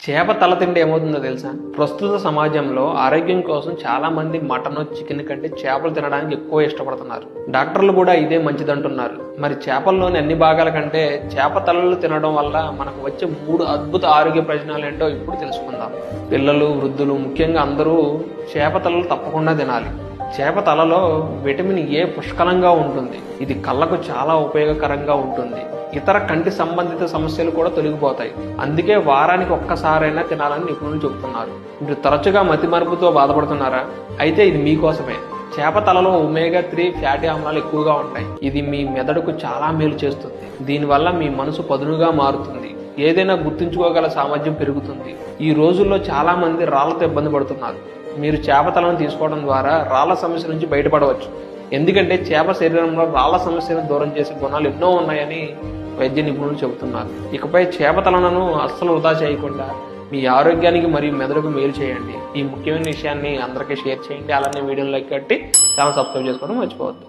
చేప తల తింటే ఏమవుతుందో తెలుసా? ప్రస్తుత సమాజంలో ఆరోగ్యం కోసం చాలా మంది మటన్ చికెన్ కంటే చేపలు తినడానికి ఎక్కువ ఇష్టపడుతున్నారు. డాక్టర్లు కూడా ఇదే మంచిదంటున్నారు. మరి చేపల్లోని అన్ని భాగాల కంటే చేప తలలు తినడం వల్ల మనకు వచ్చే 3 అద్భుత ఆరోగ్య ప్రయోజనాలు ఏంటో ఇప్పుడు తెలుసుకుందాం. పిల్లలు, వృద్ధులు, ముఖ్యంగా అందరూ చేప తలలు తప్పకుండా తినాలి. చేప తలలో విటమిన్ ఏ పుష్కలంగా ఉంటుంది. ఇది కళ్ళకు చాలా ఉపయోగకరంగా ఉంటుంది. ఇతర కంటి సంబంధిత సమస్యలు కూడా తొలగిపోతాయి. అందుకే వారానికి ఒక్కసారైనా తినాలని నిపుణులు చెబుతున్నారు. మీరు తరచుగా మతిమరుపుతో బాధపడుతున్నారా? అయితే ఇది మీకోసమే. చేప తలలో ఒమేగా 3 ఫ్యాటీ ఆమ్లాలు ఎక్కువగా ఉంటాయి. ఇది మీ మెదడుకు చాలా మేలు చేస్తుంది. దీనివల్ల మీ మనసు పదునుగా మారుతుంది. ఏదైనా గుర్తుంచుకోగల సామర్థ్యం పెరుగుతుంది. ఈ రోజుల్లో చాలా మంది రాళ్లతో ఇబ్బంది పడుతున్నారు. మీరు చేప తలను తీసుకోవడం ద్వారా రాళ్ల సమస్య నుంచి బయటపడవచ్చు. ఎందుకంటే చేప శరీరంలో రాళ్ల సమస్యను దూరం చేసే గుణాలు ఎన్నో ఉన్నాయని వైద్య నిపుణులు చెబుతున్నారు. ఇకపై చేప తలను అస్సలు వృధా చేయకుండా మీ ఆరోగ్యానికి మరియు మెదడుకు మేలు చేయండి. ఈ ముఖ్యమైన విషయాన్ని అందరికీ షేర్ చేయండి. అలానే వీడియోని లైక్ కట్టి ఛానల్ సబ్స్క్రైబ్ చేసుకోవడం మర్చిపోవద్దు.